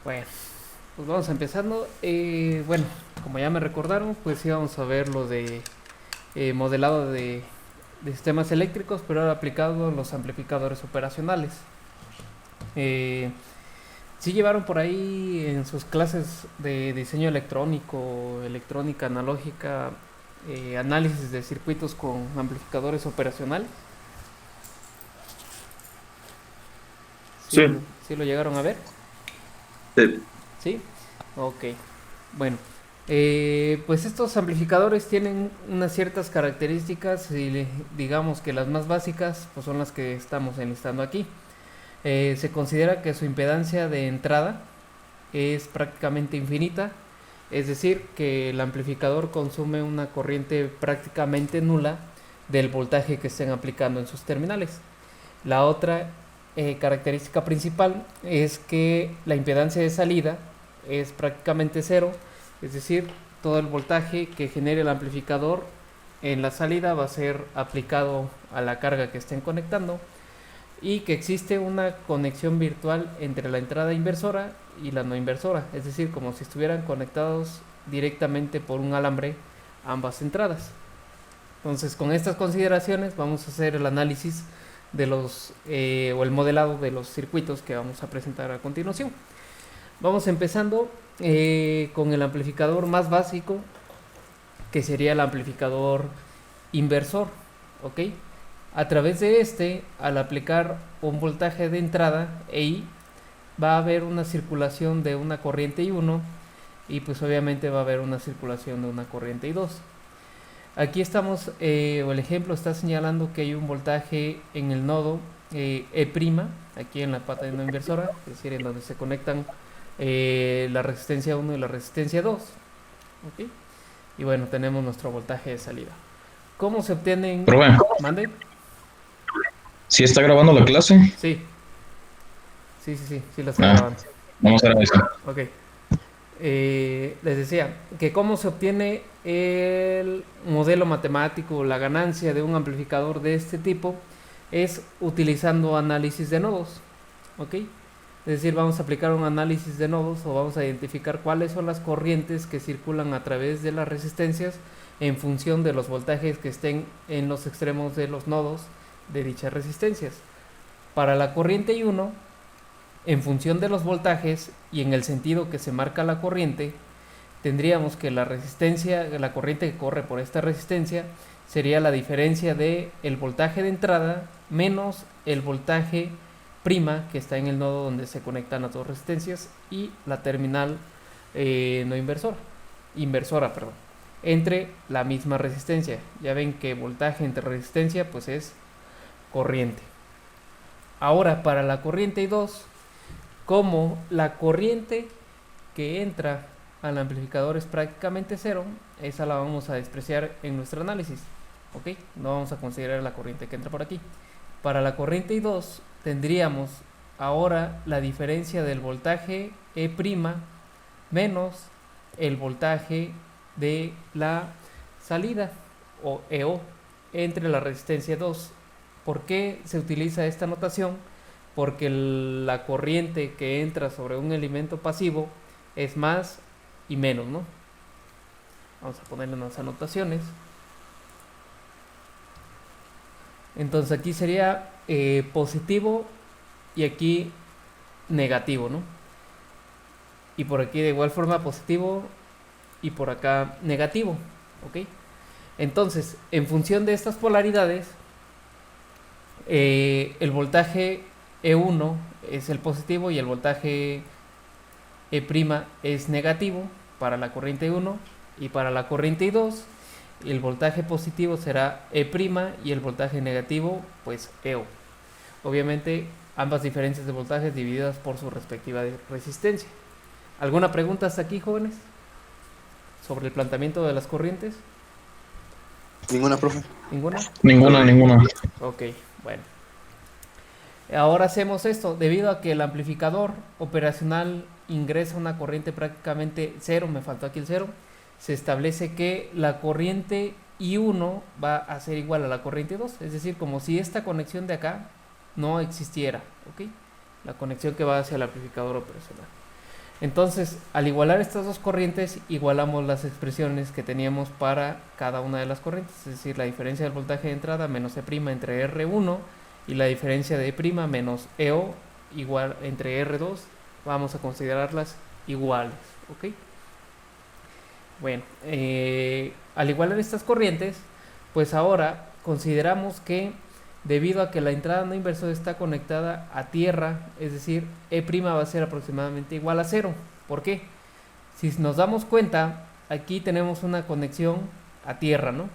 Bueno, pues vamos empezando. Bueno, como ya me recordaron, pues íbamos a ver lo de modelado de sistemas eléctricos, pero ahora aplicado a los amplificadores operacionales. Eh, sí llevaron por ahí en sus clases de diseño electrónico, electrónica analógica, análisis de circuitos con amplificadores operacionales. Sí, Sí lo llegaron a ver? sí, ¿Sí? Ok. Bueno, pues estos amplificadores tienen unas ciertas características y digamos que las más básicas pues son las que estamos enlistando aquí. Se considera que su impedancia de entrada es prácticamente infinita, es decir, que el amplificador consume una corriente prácticamente nula del voltaje que estén aplicando en sus terminales. La otra característica principal es que la impedancia de salida es prácticamente cero, es decir, todo el voltaje que genere el amplificador en la salida va a ser aplicado a la carga que estén conectando y que existe una conexión virtual entre la entrada inversora y la no inversora, es decir, como si estuvieran conectados directamente por un alambre ambas entradas. Entonces, con estas consideraciones vamos a hacer el análisis de los o el modelado de los circuitos que vamos a presentar a continuación. Vamos empezando con el amplificador más básico, que sería el amplificador inversor, ¿ok? A través de este, al aplicar un voltaje de entrada EI, va a haber una circulación de una corriente I1 y pues obviamente va a haber una circulación de una corriente I2. Aquí estamos, o el ejemplo está señalando que hay un voltaje en el nodo E', aquí en la pata de no inversora, es decir, en donde se conectan la resistencia 1 y la resistencia 2. ¿Ok? Y bueno, tenemos nuestro voltaje de salida. ¿Cómo se obtienen? pero bueno, ¿Mande? si está grabando la clase, Sí, sí la está ah, grabando. vamos a ver eso. Ok. Les decía que cómo se obtiene el modelo matemático, la ganancia de un amplificador de este tipo es utilizando análisis de nodos, ¿ok? Es decir, vamos a aplicar un análisis de nodos o vamos a identificar cuáles son las corrientes que circulan a través de las resistencias en función de los voltajes que estén en los extremos de los nodos de dichas resistencias. Para la corriente I1, en función de los voltajes y en el sentido que se marca la corriente, tendríamos que la resistencia, la corriente que corre por esta resistencia sería la diferencia de el voltaje de entrada menos el voltaje prima que está en el nodo donde se conectan las dos resistencias y la terminal no inversora, perdón, entre la misma resistencia. Ya ven que voltaje entre resistencia pues es corriente. Ahora para la corriente I2, como la corriente que entra al amplificador es prácticamente cero, esa la vamos a despreciar en nuestro análisis, ¿ok? No vamos a considerar la corriente que entra por aquí. Para la corriente I2 tendríamos ahora la diferencia del voltaje E' menos el voltaje de la salida o EO entre la resistencia 2. ¿Por qué se utiliza esta notación? Porque la corriente que entra sobre un elemento pasivo es más y menos, ¿no? Vamos a ponerle unas anotaciones. Entonces aquí sería positivo y aquí negativo, ¿no? Y por aquí de igual forma positivo y por acá negativo, ¿ok? Entonces, en función de estas polaridades, el voltaje E1 es el positivo y el voltaje E' es negativo para la corriente I1 y para la corriente I2 el voltaje positivo será E' y el voltaje negativo pues EO. Obviamente ambas diferencias de voltajes divididas por su respectiva resistencia. ¿Alguna pregunta hasta aquí, jóvenes? Sobre el planteamiento de las corrientes. Ninguna, profe. ¿Ninguna? Ninguna, ninguna. Ok, bueno. Ahora hacemos esto, debido a que el amplificador operacional ingresa una corriente prácticamente cero, me faltó aquí el cero, se establece que la corriente I1 va a ser igual a la corriente 2, es decir, como si esta conexión de acá no existiera, ¿ok? La conexión que va hacia el amplificador operacional. Entonces, al igualar estas dos corrientes, igualamos las expresiones que teníamos para cada una de las corrientes, es decir, la diferencia del voltaje de entrada menos E' entre R1 y la diferencia de E' menos EO igual entre R2, vamos a considerarlas iguales, ¿ok? Bueno, al igualar estas corrientes, pues ahora consideramos que debido a que la entrada no inversor está conectada a tierra, es decir, E' va a ser aproximadamente igual a 0. ¿Por qué? Si nos damos cuenta, aquí tenemos una conexión a tierra, ¿no?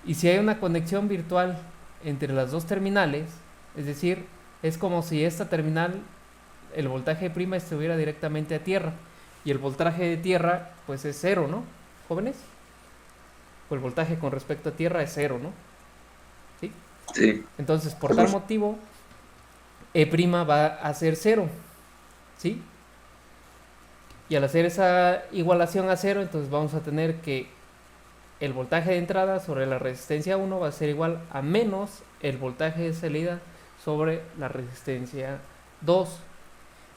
Y si hay una conexión virtual entre las dos terminales, es decir, es como si esta terminal, el voltaje E' estuviera directamente a tierra, y el voltaje de tierra, pues es 0, ¿no? ¿Jóvenes? O el voltaje con respecto a tierra es 0, ¿no? ¿Sí? Sí. Entonces, por tal motivo, E' va a ser 0, ¿sí? Y al hacer esa igualación a 0, entonces vamos a tener que el voltaje de entrada sobre la resistencia 1 va a ser igual a menos el voltaje de salida sobre la resistencia 2.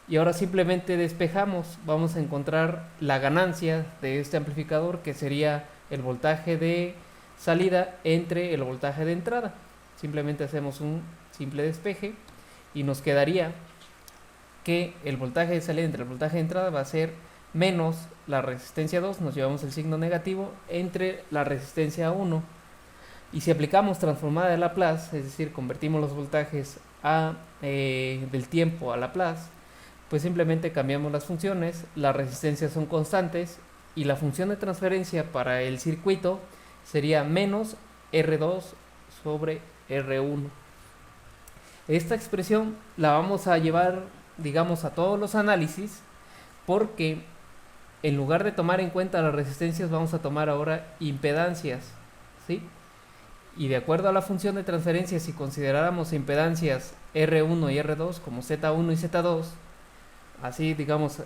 Y ahora simplemente despejamos, vamos a encontrar la ganancia de este amplificador, que sería el voltaje de salida entre el voltaje de entrada. Simplemente hacemos un simple despeje y nos quedaría que el voltaje de salida entre el voltaje de entrada va a ser menos la resistencia 2, nos llevamos el signo negativo, entre la resistencia 1. Y si aplicamos transformada de Laplace, es decir, convertimos los voltajes del tiempo a Laplace, pues simplemente cambiamos las funciones, las resistencias son constantes y la función de transferencia para el circuito sería menos R2 sobre R1. Esta expresión la vamos a llevar, digamos, a todos los análisis, porque en lugar de tomar en cuenta las resistencias vamos a tomar ahora impedancias, ¿sí? Y de acuerdo a la función de transferencia, si consideráramos impedancias R1 y R2 como Z1 y Z2, así digamos,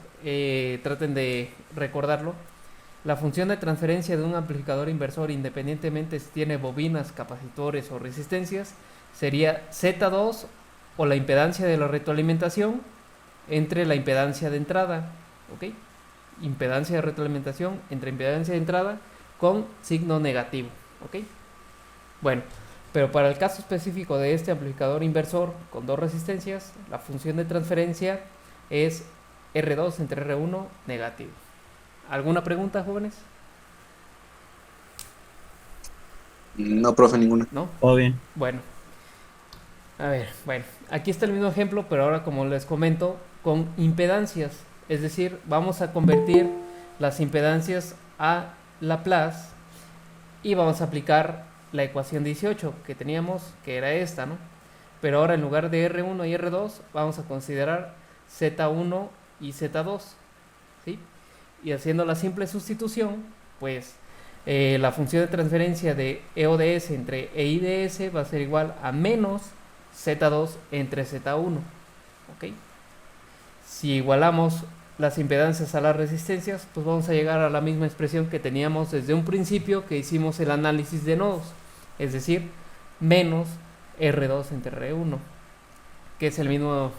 traten de recordarlo, la función de transferencia de un amplificador inversor, independientemente si tiene bobinas, capacitores o resistencias, sería Z2 o la impedancia de la retroalimentación entre la impedancia de entrada, ¿ok? Impedancia de retroalimentación entre impedancia de entrada con signo negativo, ¿ok? Bueno, pero para el caso específico de este amplificador inversor con dos resistencias, la función de transferencia es R2 entre R1 negativo. ¿Alguna pregunta, jóvenes? No, profe, ninguna. ¿No? Todo bien. Bueno, a ver, bueno, aquí está el mismo ejemplo, pero ahora, como les comento, con impedancias. Es decir, vamos a convertir las impedancias a Laplace y vamos a aplicar la ecuación 18 que teníamos, que era esta, ¿no? Pero ahora en lugar de R1 y R2 vamos a considerar Z1 y Z2, ¿sí? Y haciendo la simple sustitución, pues la función de transferencia de EODS entre EIDS va a ser igual a menos Z2 entre Z1, ¿ok? Si igualamos las impedancias a las resistencias, pues vamos a llegar a la misma expresión que teníamos desde un principio que hicimos el análisis de nodos, es decir, menos R2 entre R1, que es el mismo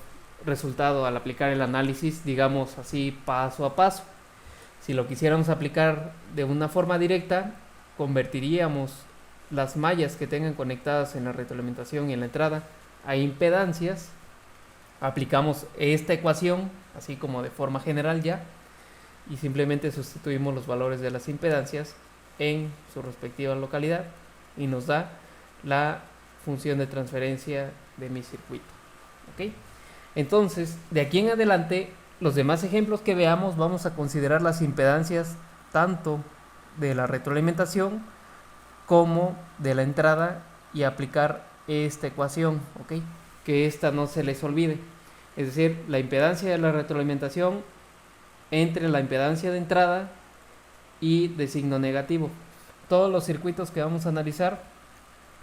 resultado al aplicar el análisis, digamos así, paso a paso. Si lo quisiéramos aplicar de una forma directa, convertiríamos las mallas que tengan conectadas en la retroalimentación y en la entrada a impedancias, aplicamos esta ecuación así como de forma general ya, y simplemente sustituimos los valores de las impedancias en su respectiva localidad y nos da la función de transferencia de mi circuito, ¿ok? Entonces, de aquí en adelante, los demás ejemplos que veamos vamos a considerar las impedancias tanto de la retroalimentación como de la entrada y aplicar esta ecuación, ¿ok? Que esta no se les olvide. Es decir, la impedancia de la retroalimentación entre la impedancia de entrada y de signo negativo. Todos los circuitos que vamos a analizar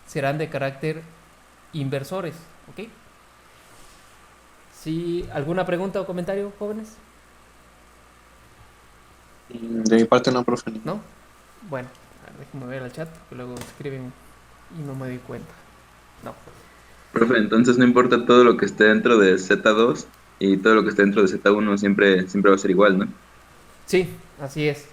serán de carácter inversores, ¿ok? ¿Sí? ¿Alguna pregunta o comentario, jóvenes? De mi parte no, profe. ¿No? Bueno, a ver, déjenme ver el chat, porque luego escriben y no me doy cuenta. No. Profe, entonces no importa todo lo que esté dentro de Z2, y todo lo que está dentro de Z1 siempre va a ser igual, ¿no? Sí, así es.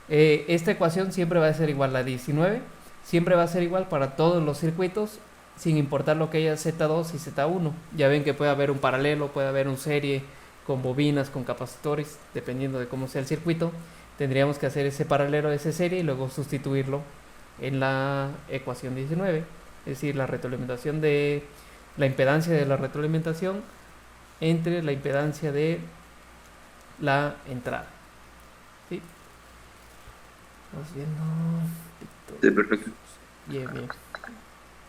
Esta ecuación siempre va a ser igual a 19, siempre va a ser igual para todos los circuitos, sin importar lo que haya Z2 y Z1. Ya ven que puede haber un paralelo, puede haber un serie con bobinas, con capacitores, dependiendo de cómo sea el circuito. Tendríamos que hacer ese paralelo, ese serie, y luego sustituirlo en la ecuación 19, es decir, la retroalimentación de la impedancia de la retroalimentación entre la impedancia de la entrada. ¿Sí? Vamos viendo. Sí, perfecto. Bien, bien.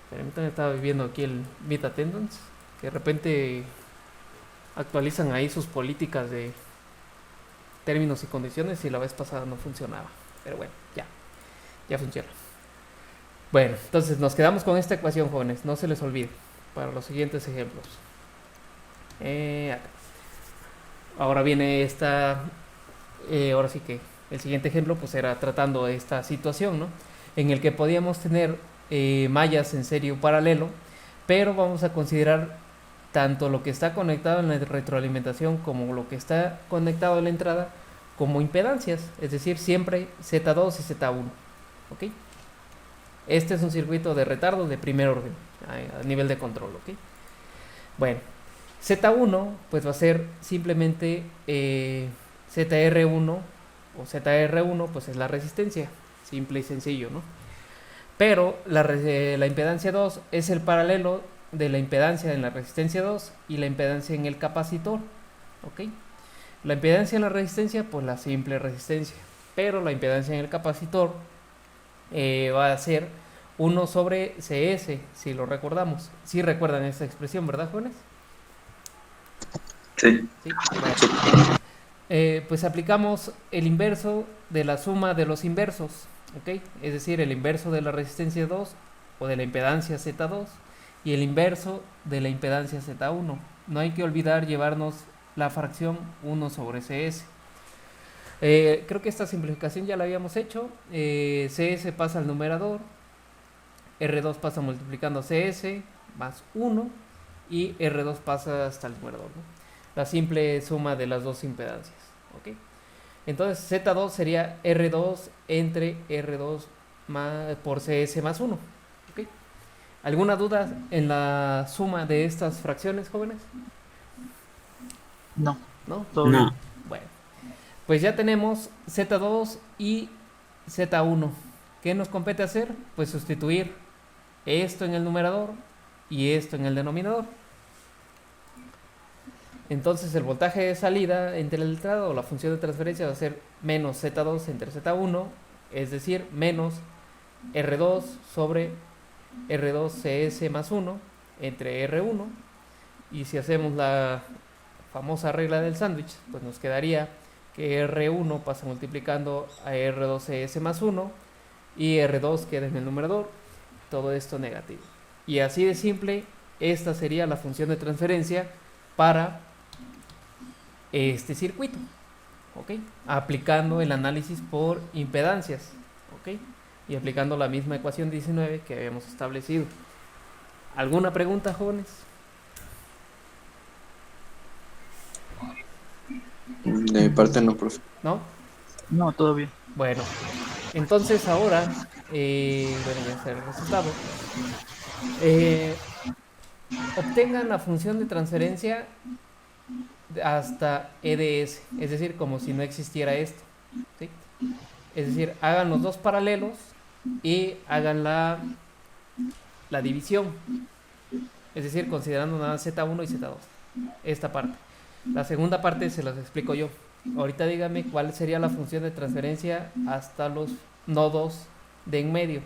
Permítanme, estaba viendo aquí el Meet Attendance, que de repente actualizan ahí sus políticas de términos y condiciones y la vez pasada no funcionaba. Pero bueno, ya funciona. Bueno, entonces nos quedamos con esta ecuación, jóvenes, no se les olvide, para los siguientes ejemplos. Acá. Ahora viene esta, ahora sí que el siguiente ejemplo pues era tratando esta situación, ¿no? En el que podíamos tener mallas en serie paralelo, pero vamos a considerar tanto lo que está conectado en la retroalimentación como lo que está conectado en la entrada como impedancias, es decir, siempre Z2 y Z1, ¿ok? Este es un circuito de retardo de primer orden, a nivel de control, ¿ok? Bueno, Z1 pues va a ser simplemente ZR1 o ZR1 pues es la resistencia, simple y sencillo, ¿no? Pero la impedancia 2 es el paralelo de la impedancia en la resistencia 2 y la impedancia en el capacitor, ¿ok? La impedancia en la resistencia pues la simple resistencia, pero la impedancia en el capacitor va a ser 1 sobre CS, si lo recordamos. Si recuerdan esta expresión, ¿verdad, jóvenes? Sí. Sí. Bueno. Pues aplicamos el inverso de la suma de los inversos, ¿ok? Es decir, el inverso de la resistencia 2 o de la impedancia Z2 y el inverso de la impedancia Z1. No hay que olvidar llevarnos la fracción 1 sobre CS. Creo que esta simplificación ya la habíamos hecho. CS pasa al numerador, R2 pasa multiplicando CS más 1 y R2 pasa hasta el numerador, ¿no? La simple suma de las dos impedancias, ¿ok? Entonces Z2 sería R2 entre R2 por CS más 1, ¿ok? ¿Alguna duda en la suma de estas fracciones, jóvenes? No, ¿No? todo bien. No, Bueno, pues ya tenemos Z2 y Z1. ¿Qué nos compete hacer? Pues sustituir esto en el numerador y esto en el denominador. Entonces el voltaje de salida entre el entrada o la función de transferencia va a ser menos Z2 entre Z1, es decir, menos R2 sobre R2CS más 1 entre R1. Y si hacemos la famosa regla del sándwich, pues nos quedaría que R1 pasa multiplicando a R2CS más 1 y R2 queda en el numerador, todo esto negativo. Y así de simple, esta sería la función de transferencia para este circuito, ¿ok? Aplicando el análisis por impedancias, ¿ok? Y aplicando la misma ecuación 19 que habíamos establecido. ¿Alguna pregunta, jóvenes? De mi parte no, profe. ¿No? No, todo bien. Bueno, entonces ahora, bueno, ya está el resultado. Obtengan la función de transferencia hasta EDS, es decir, como si no existiera esto, ¿sí? Es decir, hagan los dos paralelos y hagan la división, es decir, considerando nada Z1 y Z2, esta parte. La segunda parte se las explico yo. Ahorita díganme cuál sería la función de transferencia hasta los nodos de en medio.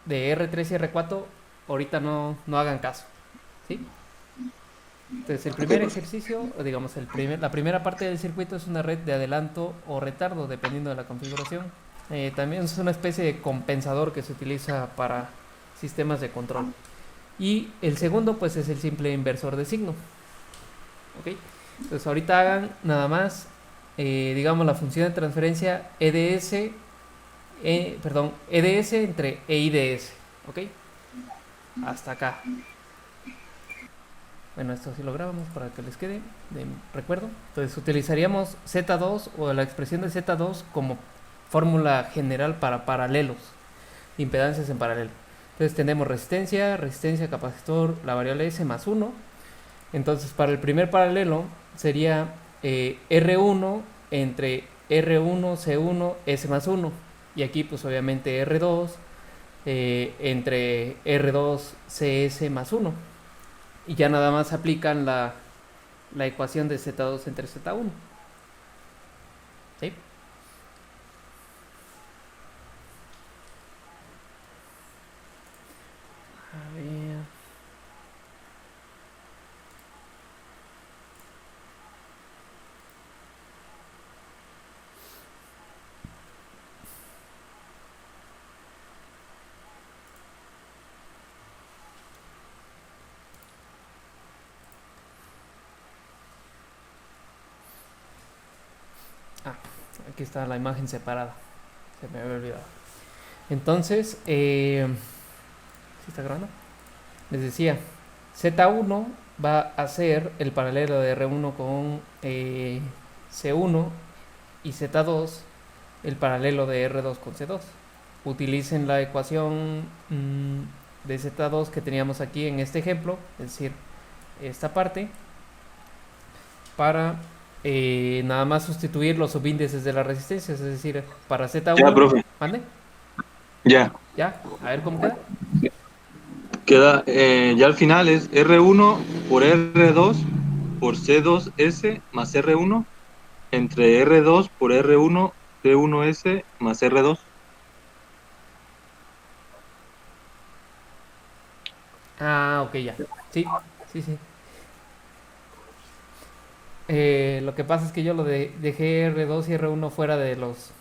De R3 y R4, ahorita no hagan caso, ¿sí? Entonces el primer ejercicio, o digamos la primera parte del circuito es una red de adelanto o retardo, dependiendo de la configuración. También es una especie de compensador que se utiliza para sistemas de control. Y el segundo pues es el simple inversor de signo, ¿ok? Entonces ahorita hagan nada más, digamos, la función de transferencia EDS, EDS entre EIDS, ¿ok? Hasta acá. Bueno, esto sí lo grabamos para que les quede de recuerdo. Entonces utilizaríamos Z2 o la expresión de Z2 como fórmula general para paralelos, impedancias en paralelo. Entonces tenemos resistencia, capacitor, la variable S más 1. Entonces para el primer paralelo sería R1 entre R1, C1, S más 1. Y aquí pues obviamente R2 entre R2, CS más 1. Y ya nada más aplican la ecuación de Z2 entre Z1. ¿Sí? A ver. Aquí está la imagen separada. Se me había olvidado. Entonces, ¿sí está grabando? Les decía, Z1 va a ser el paralelo de R1 con C1 y Z2 el paralelo de R2 con C2. Utilicen la ecuación de Z2 que teníamos aquí en este ejemplo, es decir, esta parte, para nada más sustituir los subíndices de las resistencias, es decir, para Z1. Ya, profe. ¿Mande? Ya. ¿Ya? A ver cómo queda. Queda, ya al final es R1 por R2 por C2S más R1 entre R2 por R1 C1S más R2. Ah, ok, ya. Sí, sí, sí. Lo que pasa es que yo lo dejé R2 y R1 fuera de los...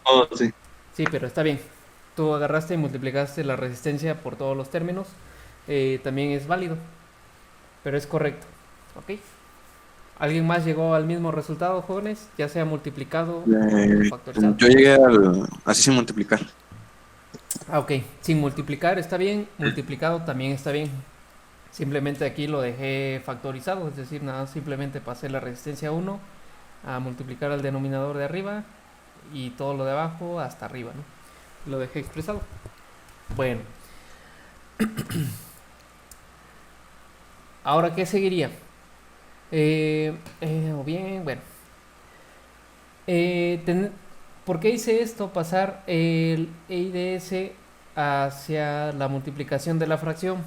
Oh, sí. Sí, pero está bien. Tú agarraste y multiplicaste la resistencia por todos los términos. También es válido. Pero es correcto. ¿Ok? ¿Alguien más llegó al mismo resultado, jóvenes? Ya sea multiplicado o factorizado. Yo llegué así sin multiplicar. Ah, ok. Sin multiplicar está bien. Multiplicado también está bien. Simplemente aquí lo dejé factorizado. Es decir, nada, simplemente pasé la resistencia 1 a multiplicar al denominador de arriba y todo lo de abajo hasta arriba, ¿no? Lo dejé expresado. Bueno. Ahora, ¿qué seguiría? O bien, bueno. ¿Por qué hice esto? Pasar el EIDS hacia la multiplicación de la fracción.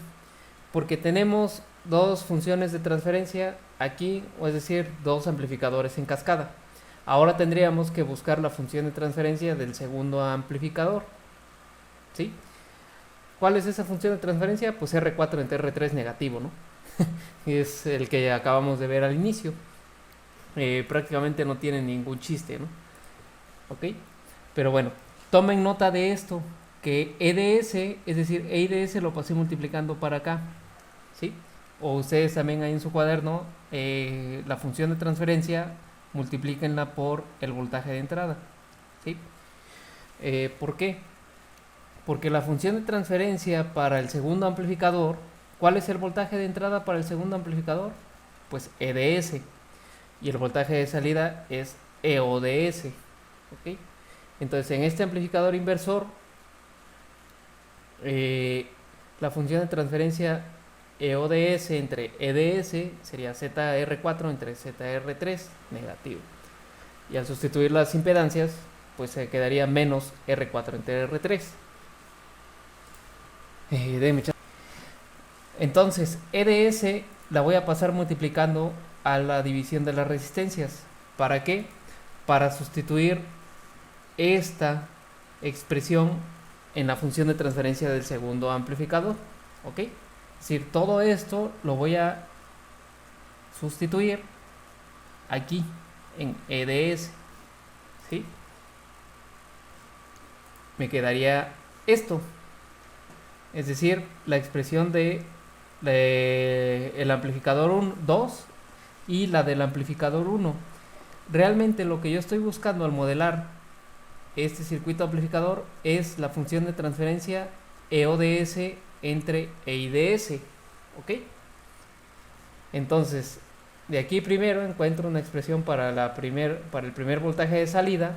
Porque tenemos dos funciones de transferencia aquí, o es decir, dos amplificadores en cascada. Ahora tendríamos que buscar la función de transferencia del segundo amplificador. ¿Sí? ¿Cuál es esa función de transferencia? Pues R4 entre R3 negativo, ¿no? Es el que acabamos de ver al inicio. Prácticamente no tiene ningún chiste, ¿no? ¿Ok? Pero bueno, tomen nota de esto, que EDS, es decir, EIDS lo pasé multiplicando para acá, ¿sí? O ustedes también ahí en su cuaderno, la función de transferencia, multiplíquenla por el voltaje de entrada, ¿sí? ¿Por qué? Porque la función de transferencia para el segundo amplificador, ¿cuál es el voltaje de entrada para el segundo amplificador? Pues EDS. Y el voltaje de salida es EODS. ¿Ok? Entonces en este amplificador inversor, la función de transferencia EODS entre EDS sería ZR4 entre ZR3 negativo. Y al sustituir las impedancias, pues se quedaría menos R4 entre R3. Entonces, EDS la voy a pasar multiplicando a la división de las resistencias. ¿Para qué? Para sustituir esta expresión en la función de transferencia del segundo amplificador. ¿Ok? Es decir, todo esto lo voy a sustituir aquí en EDS. ¿Sí? Me quedaría esto. Es decir, la expresión de el amplificador 2 y la del amplificador 1. Realmente lo que yo estoy buscando al modelar este circuito amplificador es la función de transferencia EODS entre EIDS. ¿Ok? Entonces, de aquí primero encuentro una expresión para el primer voltaje de salida.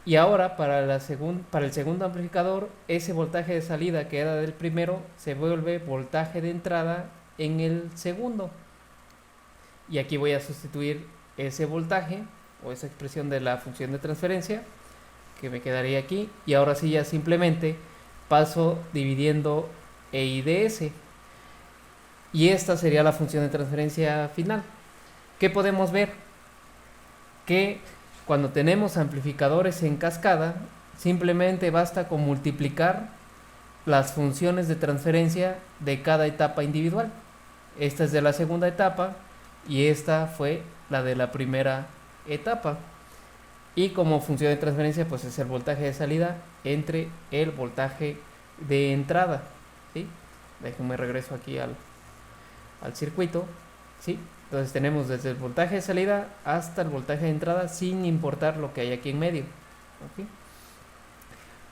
Y ahora para el segundo amplificador, ese voltaje de salida que era del primero se vuelve voltaje de entrada en el segundo. Y aquí voy a sustituir ese voltaje o esa expresión de la función de transferencia que me quedaría aquí. Y ahora sí ya simplemente paso dividiendo E y DS. Y esta sería la función de transferencia final. ¿Qué podemos ver? Que cuando tenemos amplificadores en cascada, simplemente basta con multiplicar las funciones de transferencia de cada etapa individual. Esta es de la segunda etapa y esta fue la de la primera etapa. Y como función de transferencia, pues es el voltaje de salida entre el voltaje de entrada. ¿Sí? Déjenme regreso aquí al circuito. ¿Sí? Entonces tenemos desde el voltaje de salida hasta el voltaje de entrada sin importar lo que hay aquí en medio. ¿Okay?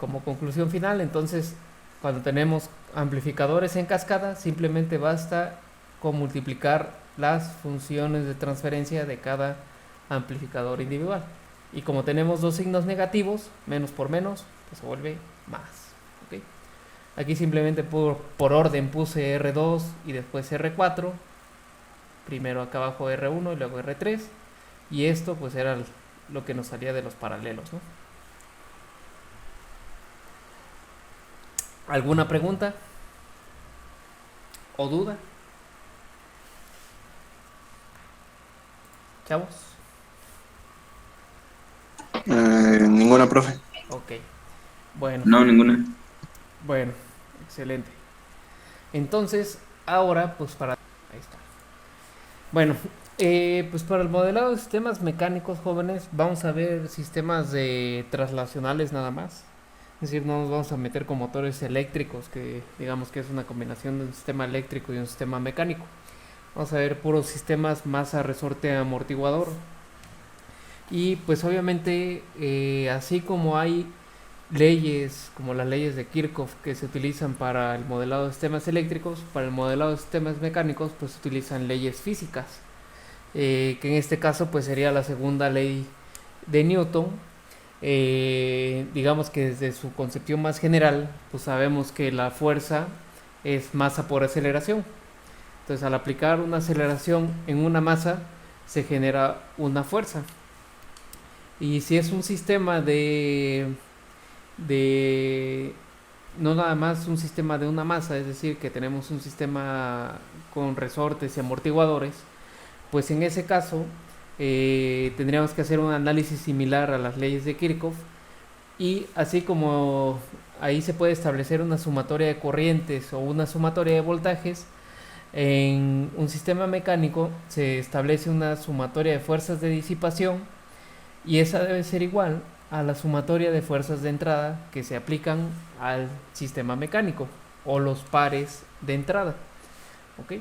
Como conclusión final, entonces cuando tenemos amplificadores en cascada, simplemente basta con multiplicar las funciones de transferencia de cada amplificador individual. Y como tenemos dos signos negativos, menos por menos, pues se vuelve más. ¿Okay? Aquí simplemente por orden puse R2 y después R4. Primero acá abajo R1 y luego R3. Y esto pues era lo que nos salía de los paralelos, ¿no? ¿Alguna pregunta? ¿O duda? ¿Chavos? Ninguna, profe. Ok. Bueno. No, ninguna. Bueno, excelente. Entonces, ahora pues para... Ahí está. Bueno, pues para el modelado de sistemas mecánicos, jóvenes, vamos a ver sistemas de traslacionales nada más. Es decir, no nos vamos a meter con motores eléctricos, que digamos que es una combinación de un sistema eléctrico y un sistema mecánico. Vamos a ver puros sistemas masa, resorte, amortiguador. Y pues obviamente, así como hay leyes como las leyes de Kirchhoff que se utilizan para el modelado de sistemas eléctricos, para el modelado de sistemas mecánicos pues se utilizan leyes físicas, que en este caso pues sería la segunda ley de Newton. Digamos que desde su concepción más general pues sabemos que la fuerza es masa por aceleración. Entonces al aplicar una aceleración en una masa se genera una fuerza. Y si es un sistema de no nada más un sistema de una masa, es decir, que tenemos un sistema con resortes y amortiguadores, pues en ese caso tendríamos que hacer un análisis similar a las leyes de Kirchhoff, y así como ahí se puede establecer una sumatoria de corrientes o una sumatoria de voltajes, en un sistema mecánico se establece una sumatoria de fuerzas de disipación, y esa debe ser igual a la sumatoria de fuerzas de entrada que se aplican al sistema mecánico o los pares de entrada. ¿Ok?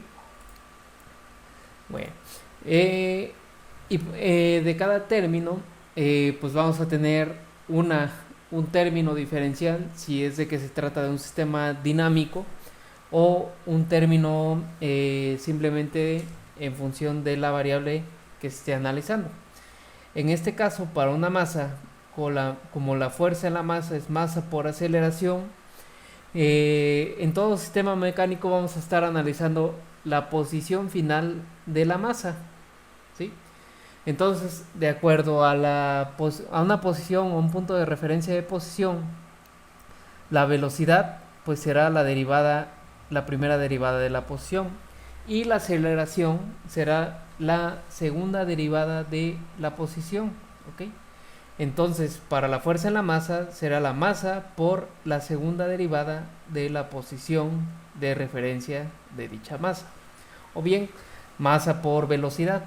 Bueno, de cada término pues vamos a tener un término diferencial si es de que se trata de un sistema dinámico, o un término simplemente en función de la variable que se esté analizando. En este caso, para una masa, como la fuerza en la masa es masa por aceleración, en todo sistema mecánico vamos a estar analizando la posición final de la masa, ¿sí? Entonces, de acuerdo a una posición o un punto de referencia de posición, la velocidad pues será la primera derivada de la posición, y la aceleración será la segunda derivada de la posición. ¿Ok? Entonces, para la fuerza en la masa será la masa por la segunda derivada de la posición de referencia de dicha masa, o bien masa por velocidad.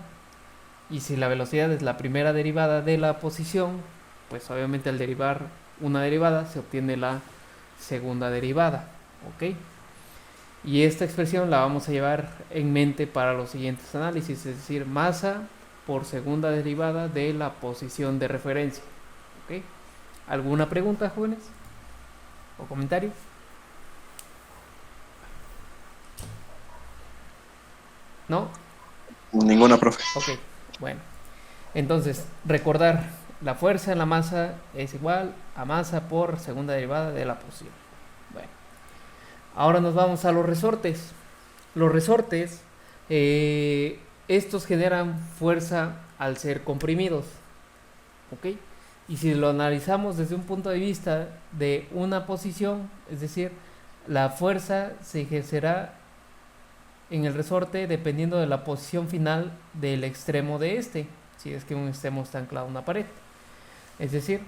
Y si la velocidad es la primera derivada de la posición, pues obviamente al derivar una derivada se obtiene la segunda derivada. ¿Ok? Y esta expresión la vamos a llevar en mente para los siguientes análisis, es decir, masa por segunda derivada de la posición de referencia. ¿Ok? ¿Alguna pregunta, jóvenes? ¿O comentario? ¿No? ¿No? Ninguna, profe. Ok, bueno. Entonces, recordar, la fuerza en la masa es igual a masa por segunda derivada de la posición. Bueno, ahora nos vamos a los resortes. Los resortes, estos generan fuerza al ser comprimidos. ¿Ok? Y si lo analizamos desde un punto de vista de una posición, es decir, la fuerza se ejercerá en el resorte dependiendo de la posición final del extremo de este, si es que un extremo está anclado a una pared. Es decir,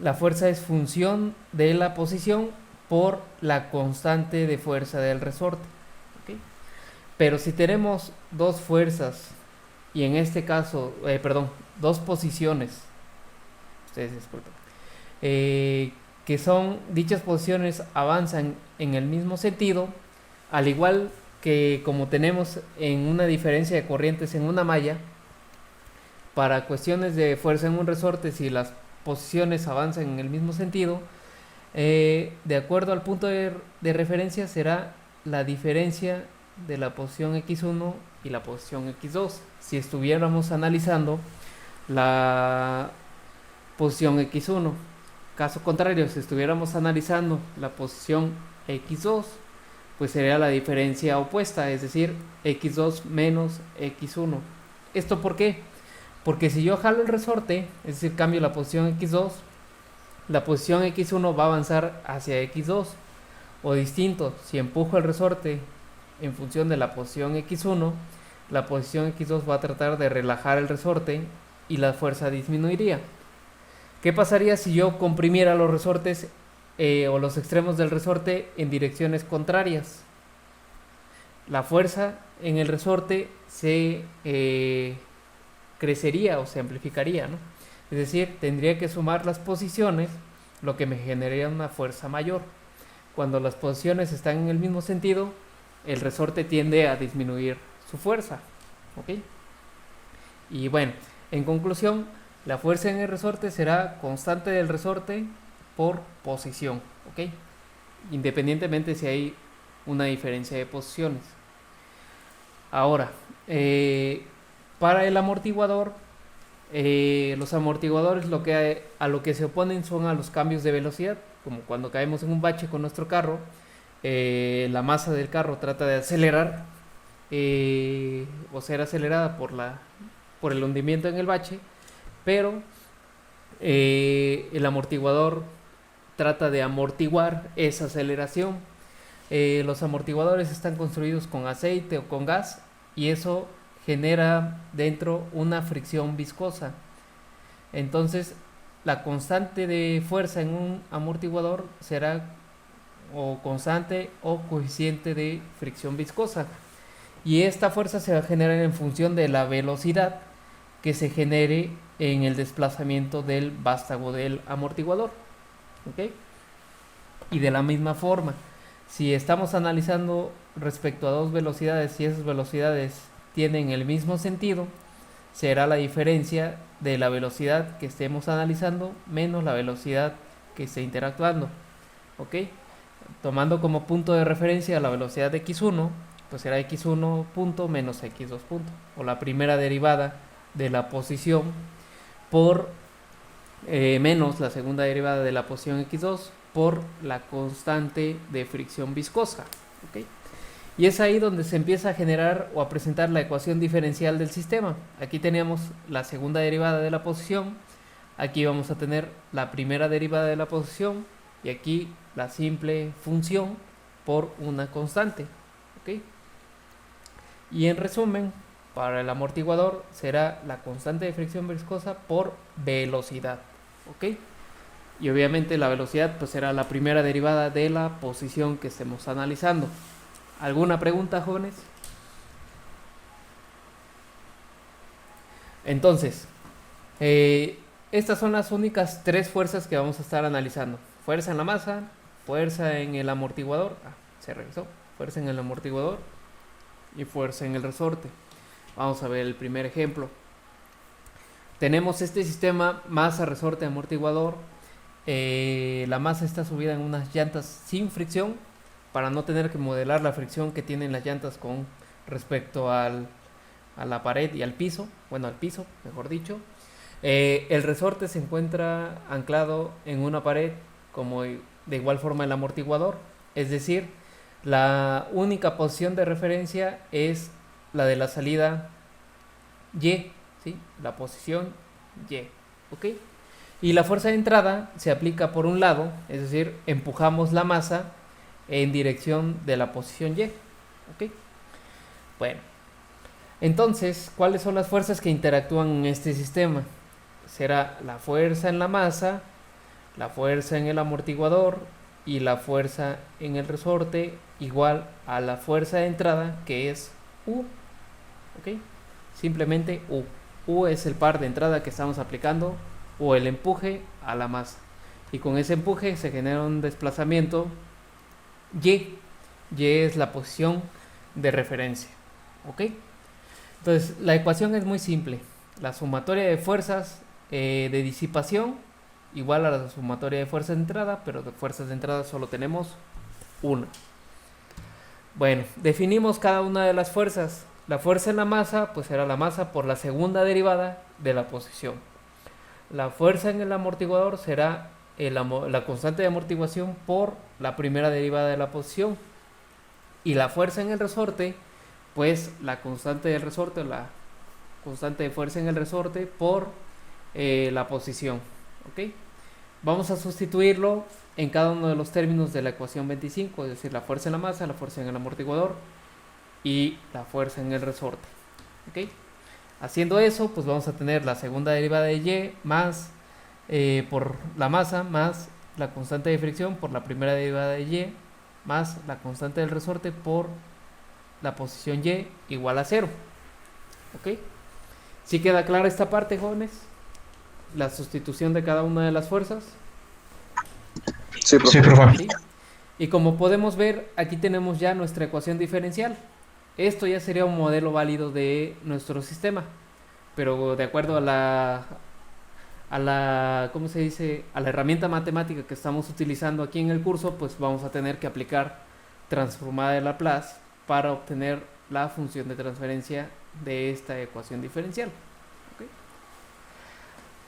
la fuerza es función de la posición por la constante de fuerza del resorte. ¿Ok? Pero si tenemos dos fuerzas, y en este caso, dos posiciones, ustedes disculpen, que son, dichas posiciones avanzan en el mismo sentido, al igual que como tenemos en una diferencia de corrientes en una malla, para cuestiones de fuerza en un resorte, si las posiciones avanzan en el mismo sentido, de acuerdo al punto de referencia será la diferencia de la posición x1 y la posición x2. Si estuviéramos analizando la posición x1, caso contrario, si estuviéramos analizando la posición x2, pues sería la diferencia opuesta, es decir, x2 menos x1. ¿Esto por qué? Porque si yo jalo el resorte, es decir, cambio la posición x2, la posición x1 va a avanzar hacia x2. O distinto, si empujo el resorte en función de la posición x1, la posición x2 va a tratar de relajar el resorte y la fuerza disminuiría. ¿Qué pasaría si yo comprimiera los resortes o los extremos del resorte en direcciones contrarias? La fuerza en el resorte se crecería o se amplificaría, ¿no? Es decir, tendría que sumar las posiciones, lo que me generaría una fuerza mayor. Cuando las posiciones están en el mismo sentido, el resorte tiende a disminuir su fuerza. ¿Ok? Y bueno, en conclusión, la fuerza en el resorte será constante del resorte por posición. ¿Ok? Independientemente si hay una diferencia de posiciones. Ahora, para el amortiguador, los amortiguadores a lo que se oponen son a los cambios de velocidad, como cuando caemos en un bache con nuestro carro, la masa del carro trata de acelerar o ser acelerada por el hundimiento en el bache, pero el amortiguador trata de amortiguar esa aceleración. Los amortiguadores están construidos con aceite o con gas y eso genera dentro una fricción viscosa. Entonces, la constante de fuerza en un amortiguador será o constante o coeficiente de fricción viscosa. Y esta fuerza se va a generar en función de la velocidad que se genere en el desplazamiento del vástago del amortiguador. ¿Ok? Y de la misma forma, si estamos analizando respecto a dos velocidades y esas velocidades tienen el mismo sentido, será la diferencia de la velocidad que estemos analizando menos la velocidad que esté interactuando. ¿Ok? Tomando como punto de referencia la velocidad de x1, pues será x1 punto menos x2 punto, o la primera derivada de la posición por menos la segunda derivada de la posición x2 por la constante de fricción viscosa. ¿Ok? Y es ahí donde se empieza a generar o a presentar la ecuación diferencial del sistema. Aquí teníamos la segunda derivada de la posición, aquí vamos a tener la primera derivada de la posición y aquí la simple función por una constante. ¿Ok? Y en resumen, para el amortiguador será la constante de fricción viscosa por velocidad. ¿Ok? Y obviamente la velocidad pues será la primera derivada de la posición que estemos analizando. ¿Alguna pregunta, jóvenes? Entonces, estas son las únicas tres fuerzas que vamos a estar analizando. Fuerza en la masa, fuerza en el amortiguador, se revisó, fuerza en el amortiguador y fuerza en el resorte. Vamos a ver el primer ejemplo. Tenemos este sistema masa, resorte, amortiguador. La masa está subida en unas llantas sin fricción para no tener que modelar la fricción que tienen las llantas con respecto a la pared y al piso, bueno, al piso, mejor dicho. El resorte se encuentra anclado en una pared, como de igual forma el amortiguador, es decir, la única posición de referencia es la de la salida Y, ¿sí? La posición Y, ¿ok? Y la fuerza de entrada se aplica por un lado, es decir, empujamos la masa en dirección de la posición Y, ¿ok? Bueno, entonces, ¿cuáles son las fuerzas que interactúan en este sistema? Será la fuerza en la masa, la fuerza en el amortiguador y la fuerza en el resorte igual a la fuerza de entrada, que es U, ¿ok? Simplemente U. U es el par de entrada que estamos aplicando o el empuje a la masa. Y con ese empuje se genera un desplazamiento Y. Y es la posición de referencia, ¿ok? Entonces, la ecuación es muy simple. La sumatoria de fuerzas de disipación igual a la sumatoria de fuerzas de entrada, pero de fuerzas de entrada solo tenemos una. Bueno, definimos cada una de las fuerzas. La fuerza en la masa, pues será la masa por la segunda derivada de la posición. La fuerza en el amortiguador será la constante de amortiguación por la primera derivada de la posición. Y la fuerza en el resorte, pues la constante del resorte, la constante de fuerza en el resorte por la posición, ¿ok? Vamos a sustituirlo en cada uno de los términos de la ecuación 25, es decir, la fuerza en la masa, la fuerza en el amortiguador y la fuerza en el resorte, ¿ok? Haciendo eso, pues vamos a tener la segunda derivada de Y más por la masa más la constante de fricción por la primera derivada de Y más la constante del resorte por la posición Y igual a 0, ¿ok? ¿Sí queda clara esta parte, jóvenes? La sustitución de cada una de las fuerzas. Sí, profe. Sí, profe. ¿Sí? Y como podemos ver, aquí tenemos ya nuestra ecuación diferencial. Esto ya sería un modelo válido de nuestro sistema, pero de acuerdo a la ¿cómo se dice? A la herramienta matemática que estamos utilizando aquí en el curso, pues vamos a tener que aplicar transformada de Laplace para obtener la función de transferencia de esta ecuación diferencial. ¿Okay?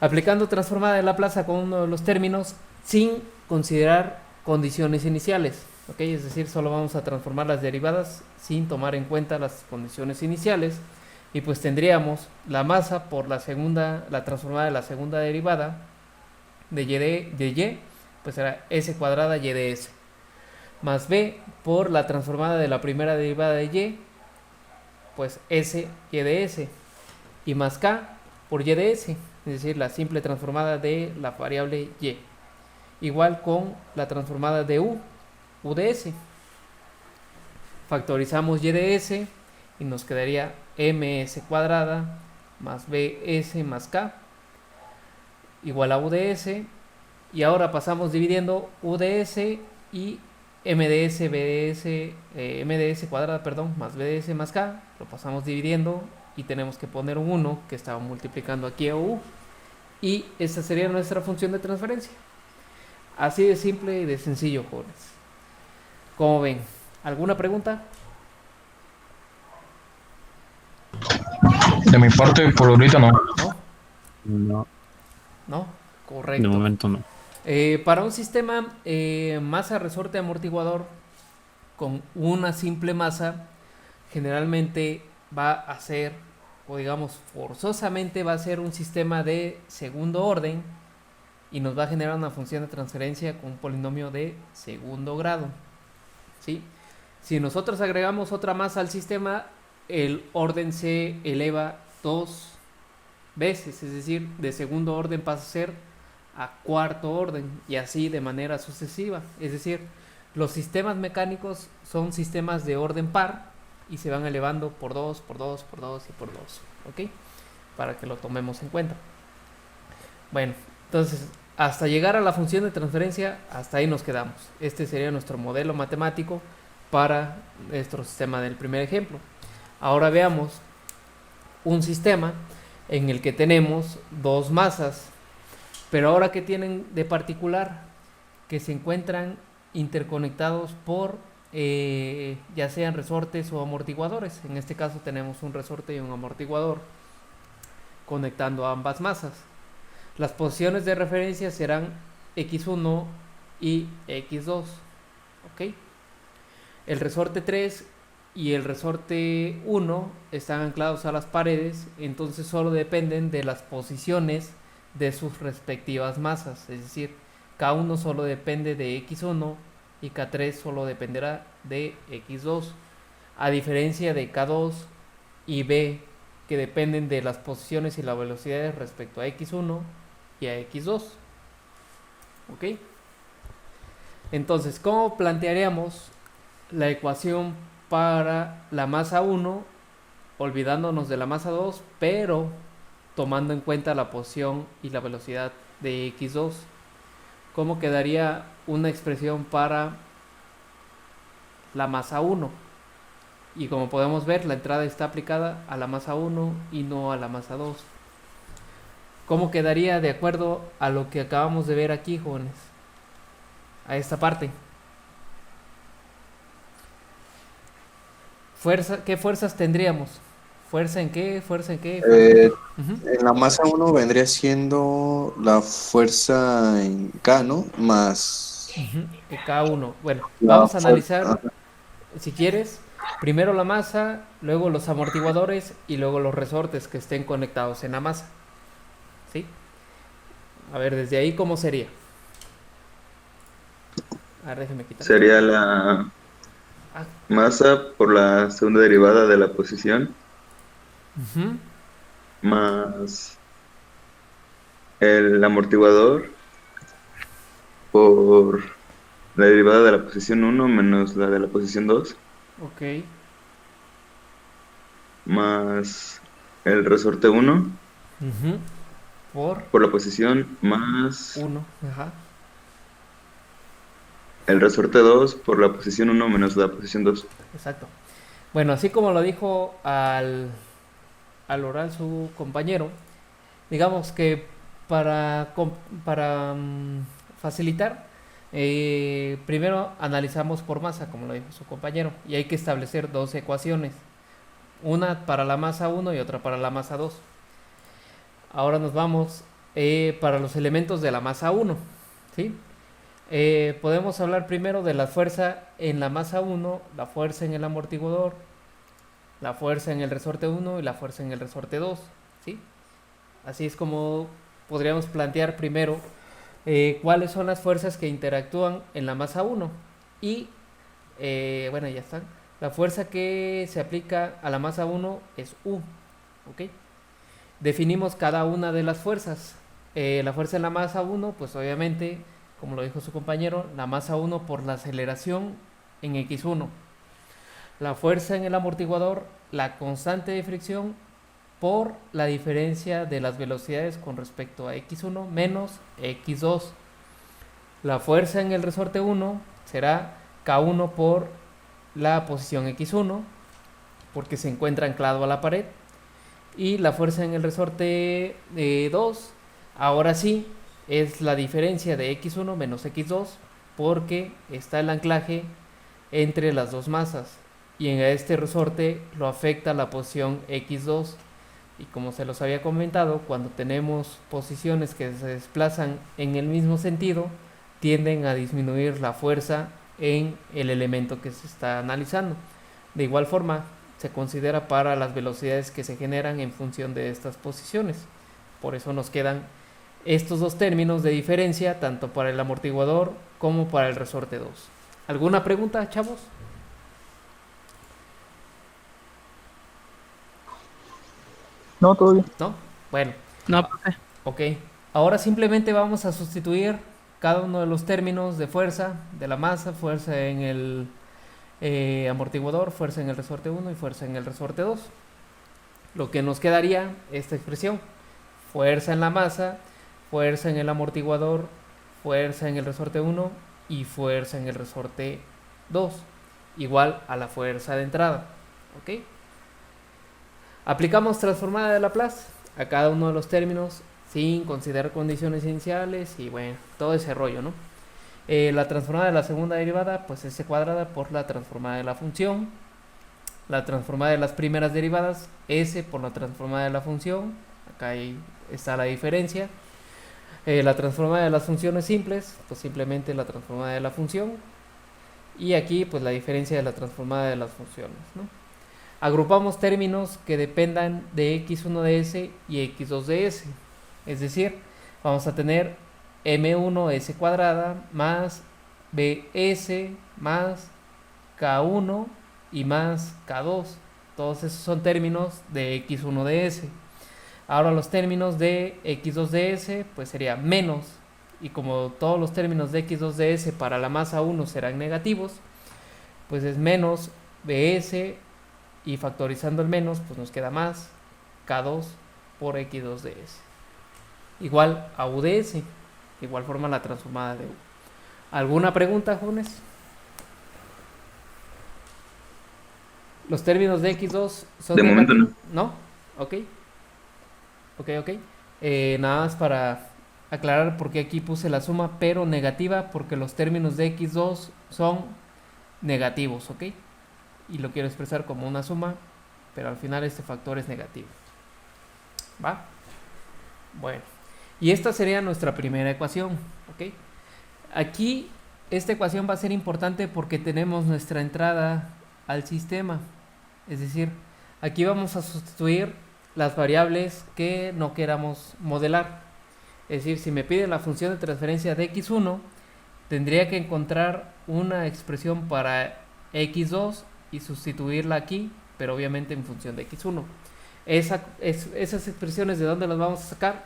Aplicando transformada de Laplace con uno de los términos sin considerar condiciones iniciales, ¿ok? Es decir, solo vamos a transformar las derivadas sin tomar en cuenta las condiciones iniciales, y pues tendríamos la masa por la transformada de la segunda derivada de Y, pues será S cuadrada Y de S, más B por la transformada de la primera derivada de Y, pues S Y de S, y más K por Y de S, es decir, la simple transformada de la variable Y, igual con la transformada de U de S. Factorizamos Y de S y nos quedaría ms cuadrada más bs más k igual a U de S, y ahora pasamos dividiendo U de S y mds mds cuadrada, perdón, más bds más k, lo pasamos dividiendo y tenemos que poner un 1 que estaba multiplicando aquí a U, y esta sería nuestra función de transferencia. Así de simple y de sencillo, jóvenes. ¿Cómo ven? ¿Alguna pregunta? De mi parte, por ahorita no. ¿No? No, ¿No? Correcto. de momento no. Para un sistema masa, resorte, amortiguador con una simple masa, generalmente va a ser, o digamos forzosamente va a ser un sistema de segundo orden, y nos va a generar una función de transferencia con un polinomio de segundo grado, ¿sí? Si nosotros agregamos otra masa al sistema, el orden se eleva 2 veces, es decir, de segundo orden pasa a ser a cuarto orden, y así de manera sucesiva. Es decir, los sistemas mecánicos son sistemas de orden par y se van elevando por 2, por 2, por 2 y por 2, ¿ok? Para que lo tomemos en cuenta. Bueno, entonces, hasta llegar a la función de transferencia, hasta ahí nos quedamos. Este sería nuestro modelo matemático para nuestro sistema del primer ejemplo. Ahora veamos un sistema en el que tenemos dos masas, pero ahora, ¿qué tienen de particular? Que se encuentran interconectados por ya sean resortes o amortiguadores. En este caso tenemos un resorte y un amortiguador conectando ambas masas. Las posiciones de referencia serán X1 y X2. ¿Ok? El resorte 3 y el resorte 1 están anclados a las paredes, entonces solo dependen de las posiciones de sus respectivas masas. Es decir, K1 solo depende de X1 y K3 solo dependerá de X2. A diferencia de K2 y B, que dependen de las posiciones y las velocidades respecto a X1 y a X2. ¿Ok? Entonces, ¿cómo plantearíamos la ecuación para la masa 1, olvidándonos de la masa 2, pero tomando en cuenta la posición y la velocidad de X2? ¿Cómo quedaría una expresión para la masa 1? Y como podemos ver, la entrada está aplicada a la masa 1 y no a la masa 2. ¿Cómo quedaría de acuerdo a lo que acabamos de ver aquí, jóvenes? A esta parte. ¿Qué fuerzas tendríamos? ¿Fuerza en qué? ¿Fuerza en qué? Ujú. En la masa 1 vendría siendo la fuerza en K, ¿no? Más Ujú, K1. Bueno, la vamos a fuerza. analizar, si quieres, primero la masa, luego los amortiguadores y luego los resortes que estén conectados en la masa. ¿Sí? A ver, desde ahí, ¿cómo sería? A ver, déjeme quitar. Sería la Ah, masa por la segunda derivada de la posición ujú, más el amortiguador por la derivada de la posición 1 menos la de la posición 2 ok. más el resorte 1 Ujú, por por la posición más 1. Ajá. el resorte 2 por la posición 1 menos la posición 2. Exacto. Bueno, así como lo dijo al oral su compañero, digamos que para facilitar, primero analizamos por masa, como lo dijo su compañero, y hay que establecer dos ecuaciones, una para la masa 1 y otra para la masa 2. Ahora nos vamos para los elementos de la masa 1, ¿sí? Podemos hablar primero de la fuerza en la masa 1, la fuerza en el amortiguador, la fuerza en el resorte 1 y la fuerza en el resorte 2, ¿sí? Así es como podríamos plantear primero cuáles son las fuerzas que interactúan en la masa 1. Y, bueno, ya están. La fuerza que se aplica a la masa 1 es U, ¿ok? Definimos cada una de las fuerzas. La fuerza en la masa 1, pues obviamente, como lo dijo su compañero, la masa 1 por la aceleración en X1. La fuerza en el amortiguador, la constante de fricción por la diferencia de las velocidades con respecto a X1 menos X2. La fuerza en el resorte 1 será K1 por la posición X1, porque se encuentra anclado a la pared. Y la fuerza en el resorte 2, ahora sí, es la diferencia de X1 menos X2, porque está el anclaje entre las dos masas. Y en este resorte lo afecta la posición X2. Y como se los había comentado, cuando tenemos posiciones que se desplazan en el mismo sentido, tienden a disminuir la fuerza en el elemento que se está analizando. De igual forma, se considera para las velocidades que se generan en función de estas posiciones. Por eso nos quedan estos dos términos de diferencia, tanto para el amortiguador como para el resorte 2. ¿Alguna pregunta, chavos? No, todo bien. ¿No? Bueno, No, profe. ok. Ahora simplemente vamos a sustituir cada uno de los términos de fuerza de la masa, fuerza en el amortiguador, fuerza en el resorte 1 y fuerza en el resorte 2. Lo que nos quedaría esta expresión: fuerza en la masa, fuerza en el amortiguador, fuerza en el resorte 1 y fuerza en el resorte 2, igual a la fuerza de entrada. ¿Ok? Aplicamos transformada de Laplace a cada uno de los términos sin considerar condiciones iniciales y bueno, todo ese rollo, ¿no? La transformada de la segunda derivada, pues s cuadrada por la transformada de la función. La transformada de las primeras derivadas, s por la transformada de la función. Acá está la diferencia. La transformada de las funciones simples, pues simplemente la transformada de la función. Y aquí pues la diferencia de la transformada de las funciones, ¿no? Agrupamos términos que dependan de x1 de s y x2 de s. Es decir, vamos a tener m1s cuadrada más bs más k1 y más k2. Todos esos son términos de x1 de s. Ahora los términos de x2 de s pues sería menos, y como todos los términos de x2 de s para la masa 1 serán negativos, pues es menos bs, y factorizando el menos pues nos queda más k2 por x2 de s igual a u de s. De igual forma la transformada de u. ¿Alguna pregunta, jóvenes? Los términos de x2 son De momento no. ¿No? Ok. Nada más para aclarar porque aquí puse la suma pero negativa, porque los términos de x2 son negativos, ¿ok? Y lo quiero expresar como una suma, pero al final este factor es negativo. ¿Va? Bueno, y esta sería nuestra primera ecuación, ¿ok? Aquí esta ecuación va a ser importante porque tenemos nuestra entrada al sistema. Es decir, aquí vamos a sustituir las variables que no queramos modelar. Es decir, si me piden la función de transferencia de x1, tendría que encontrar una expresión para x2 y sustituirla aquí, pero obviamente en función de x1. Esas expresiones, ¿de dónde las vamos a sacar?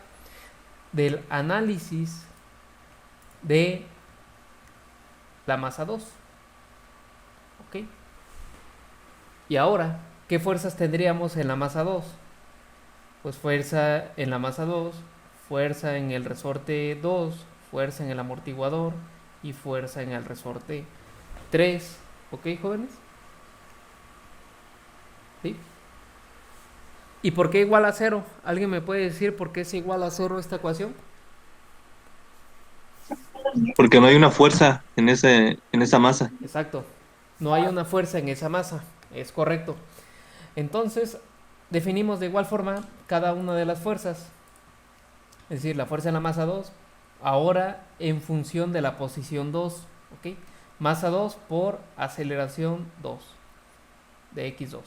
Del análisis de la masa 2. ¿Ok? Y ahora, ¿qué fuerzas tendríamos en la masa 2? Pues fuerza en la masa 2, fuerza en el resorte 2, fuerza en el amortiguador y fuerza en el resorte 3. ¿Ok, jóvenes? ¿Sí? ¿Y por qué igual a 0? ¿Alguien me puede decir por qué es igual a 0 esta ecuación? Porque no hay una fuerza en esa masa. Exacto. No hay una fuerza en esa masa. Es correcto. Entonces, definimos de igual forma cada una de las fuerzas. Es decir, la fuerza en la masa 2, ahora en función de la posición 2. ¿Ok? Masa 2 por aceleración 2 de x2.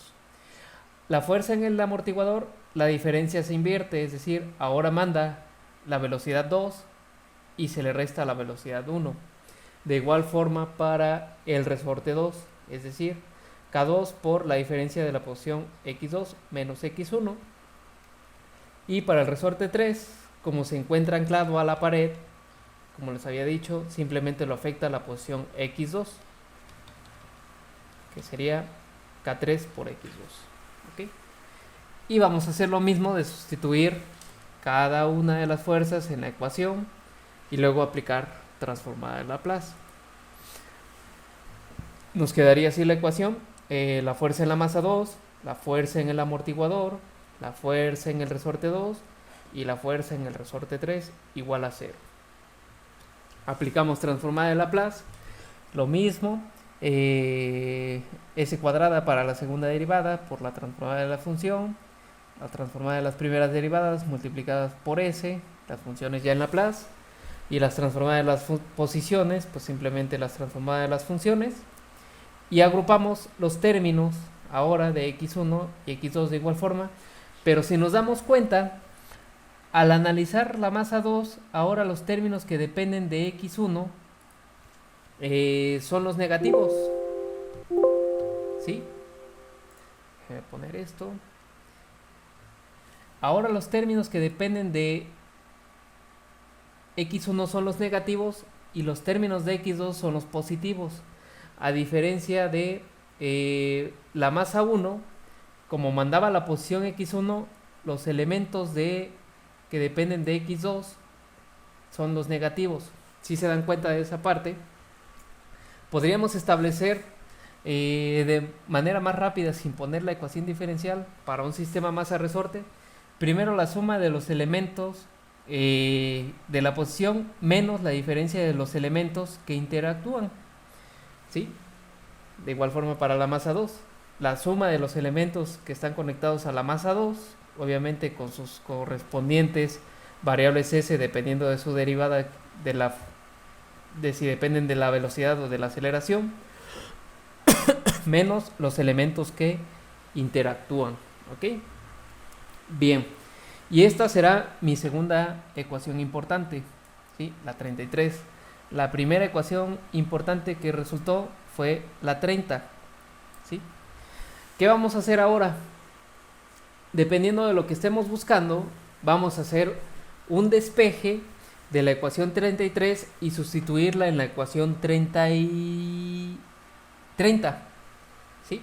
La fuerza en el amortiguador, la diferencia se invierte, es decir, ahora manda la velocidad 2 y se le resta la velocidad 1. De igual forma para el resorte 2, es decir, K2 por la diferencia de la posición x2 menos x1. Y para el resorte 3, como se encuentra anclado a la pared, como les había dicho, simplemente lo afecta la posición x2, que sería K3 por x2. ¿Ok? Y vamos a hacer lo mismo de sustituir cada una de las fuerzas en la ecuación y luego aplicar transformada de Laplace. Nos quedaría así la ecuación: la fuerza en la masa 2, la fuerza en el amortiguador, la fuerza en el resorte 2 y la fuerza en el resorte 3 igual a 0. Aplicamos transformada de Laplace, lo mismo, s cuadrada para la segunda derivada por la transformada de la función, la transformada de las primeras derivadas multiplicadas por s, las funciones ya en Laplace, y las transformadas de las posiciones, pues simplemente las transformadas de las funciones, y agrupamos los términos ahora de x1 y x2 de igual forma. Pero si nos damos cuenta, al analizar la masa 2, ahora los términos que dependen de x1 son los negativos. ¿Sí? Déjame poner esto. Ahora los términos que dependen de x1 son los negativos y los términos de x2 son los positivos. A diferencia de la masa 1, como mandaba la posición x1, los elementos que dependen de x2 son los negativos. Si se dan cuenta de esa parte, podríamos establecer de manera más rápida, sin poner la ecuación diferencial para un sistema masa-resorte, primero la suma de los elementos de la posición menos la diferencia de los elementos que interactúan, ¿sí? De igual forma para la masa 2, la suma de los elementos que están conectados a la masa 2, obviamente con sus correspondientes variables s dependiendo de su derivada de si dependen de la velocidad o de la aceleración, menos los elementos que interactúan, ¿ok? Bien, y esta será mi segunda ecuación importante, ¿sí? La 33. La primera ecuación importante que resultó fue la 30, ¿sí? ¿Qué vamos a hacer ahora? Dependiendo de lo que estemos buscando, vamos a hacer un despeje de la ecuación 33 y sustituirla en la ecuación 30, ¿sí?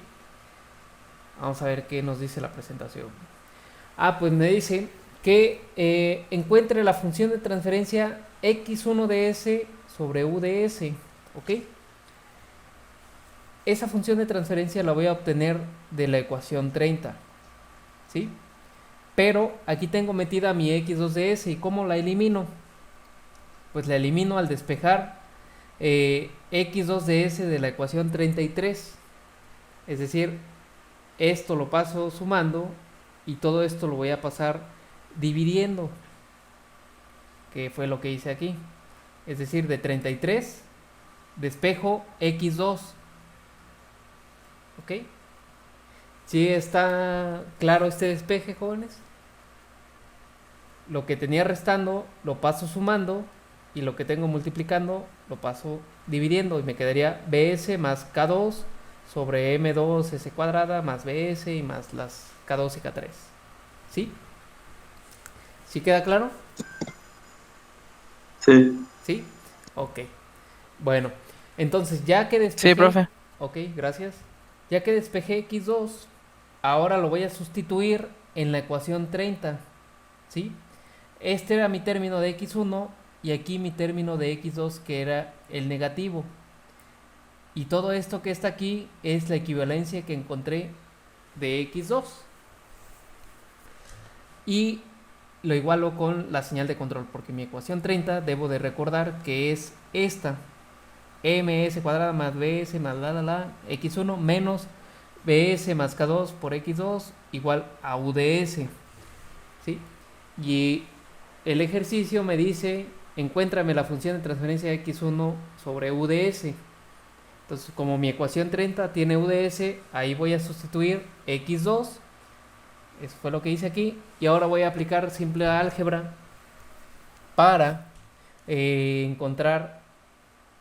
Vamos a ver qué nos dice la presentación. Pues me dice que encuentre la función de transferencia x1 de s sobre u de s, ¿ok? Esa función de transferencia la voy a obtener de la ecuación 30, ¿sí? Pero aquí tengo metida mi x2 de s, ¿y cómo la elimino? Pues la elimino al despejar x2 de s de la ecuación 33. Es decir, esto lo paso sumando y todo esto lo voy a pasar dividiendo, que fue lo que hice aquí. Es decir, de 33 despejo x2. ¿Ok? ¿Sí está claro este despeje, jóvenes? Lo que tenía restando lo paso sumando y lo que tengo multiplicando lo paso dividiendo y me quedaría bs más k2 sobre m2 s cuadrada más bs y más las k2 y k3. ¿Sí? ¿Sí queda claro? Sí. ¿Sí? Ok. Bueno, entonces ya que despejé... Sí, profe. Ok, gracias. Ya que despejé x2, ahora lo voy a sustituir en la ecuación 30, ¿sí? Este era mi término de x1 y aquí mi término de x2 que era el negativo. Y todo esto que está aquí es la equivalencia que encontré de x2. Y lo igualo con la señal de control, porque mi ecuación 30 debo de recordar que es esta. ms cuadrada más bs más x1 menos bs más k2 por x2 igual a u de s, ¿sí? Y el ejercicio me dice, encuéntrame la función de transferencia de x1 sobre u de s. Entonces, como mi ecuación 30 tiene u de s, ahí voy a sustituir x2. Eso fue lo que hice aquí. Y ahora voy a aplicar simple álgebra para encontrar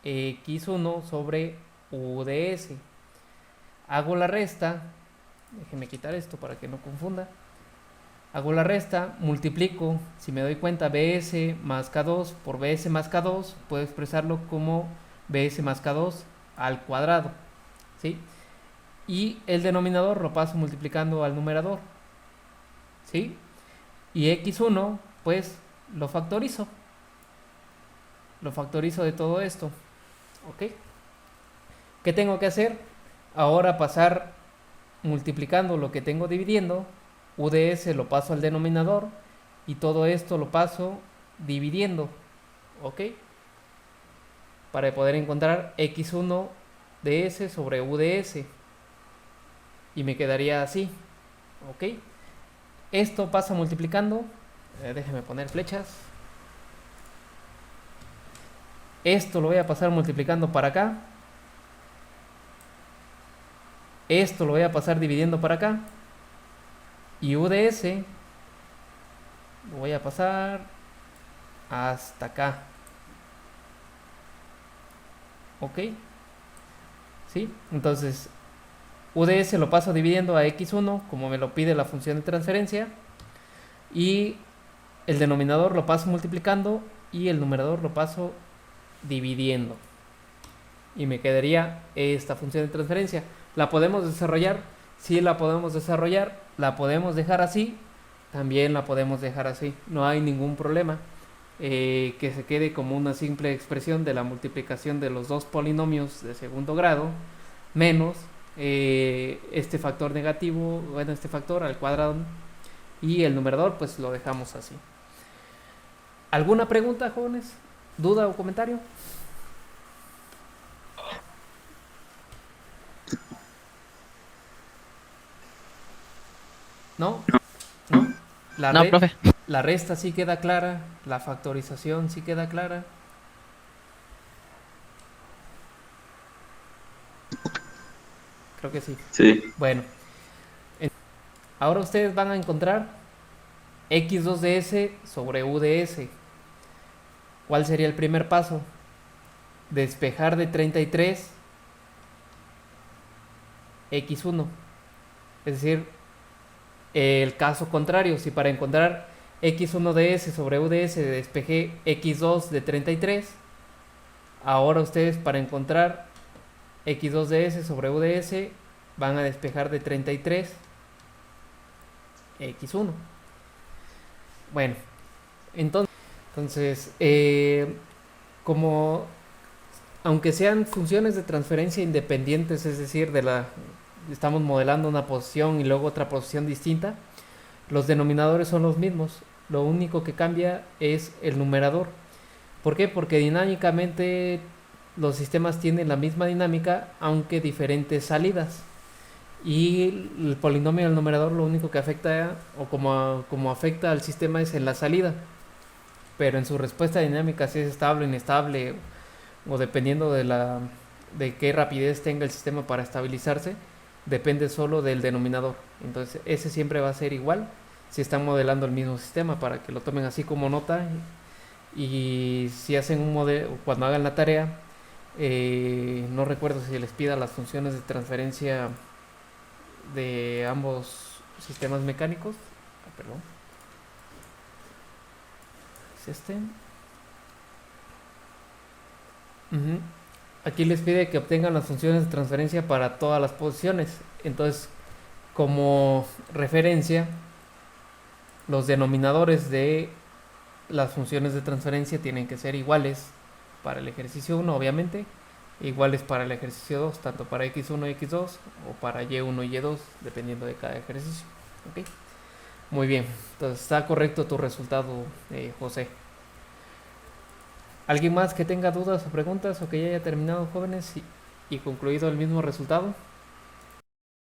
x1 sobre u de s. Hago la resta. Déjenme quitar esto para que no confunda. Hago la resta, multiplico, si me doy cuenta, bs más k2 por bs más k2, puedo expresarlo como bs más k2 al cuadrado, ¿sí? Y el denominador lo paso multiplicando al numerador, ¿sí? Y x1, pues lo factorizo de todo esto, ¿ok? ¿Qué tengo que hacer? Ahora pasar multiplicando lo que tengo dividiendo, u de s lo paso al denominador y todo esto lo paso dividiendo, ¿ok? Para poder encontrar x1 de s sobre u de s y me quedaría así, ¿ok? Esto pasa multiplicando, déjenme poner flechas. Esto lo voy a pasar multiplicando para acá. Esto lo voy a pasar dividiendo para acá. Y u de s lo voy a pasar hasta acá. ¿Ok? ¿Sí? Entonces, u de s lo paso dividiendo a x1 como me lo pide la función de transferencia. Y el denominador lo paso multiplicando y el numerador lo paso dividiendo. Y me quedaría esta función de transferencia. ¿La podemos desarrollar? Sí, la podemos desarrollar. La podemos dejar así. También la podemos dejar así. No hay ningún problema. Que se quede como una simple expresión de la multiplicación de los dos polinomios de segundo grado menos este factor negativo, bueno, este factor al cuadrado, y el numerador pues lo dejamos así. ¿Alguna pregunta, jóvenes? ¿Duda o comentario? ¿No? ¿No? No, profe. La resta sí queda clara, la factorización sí queda clara. Creo que sí. Sí. Bueno, ahora ustedes van a encontrar x2 de s sobre u de s. ¿Cuál sería el primer paso? Despejar de 33 x1. Es decir, el caso contrario, si para encontrar x1 de s sobre u de s despejé x2 de 33, ahora ustedes para encontrar x2 de s sobre u de s van a despejar de 33 x1. Bueno, entonces como aunque sean funciones de transferencia independientes, es decir, estamos modelando una posición y luego otra posición distinta, los denominadores son los mismos. Lo único que cambia es el numerador. ¿Por qué? Porque dinámicamente los sistemas tienen la misma dinámica, aunque diferentes salidas. Y el polinomio del numerador lo único que afecta, o como afecta al sistema, es en la salida. Pero en su respuesta dinámica, si es estable o inestable, o dependiendo de qué rapidez tenga el sistema para estabilizarse, depende solo del denominador. Entonces ese siempre va a ser igual si están modelando el mismo sistema, para que lo tomen así como nota. Y si hacen un modelo, cuando hagan la tarea, no recuerdo si les pida las funciones de transferencia de ambos sistemas mecánicos. Perdón. ¿Es este? Aquí les pide que obtengan las funciones de transferencia para todas las posiciones. Entonces, como referencia, los denominadores de las funciones de transferencia tienen que ser iguales para el ejercicio 1, obviamente, e iguales para el ejercicio 2, tanto para x1 y x2 o para y1 y y2, dependiendo de cada ejercicio. ¿Ok? Muy bien, entonces está correcto tu resultado, José. ¿Alguien más que tenga dudas o preguntas o que ya haya terminado, jóvenes, y concluido el mismo resultado?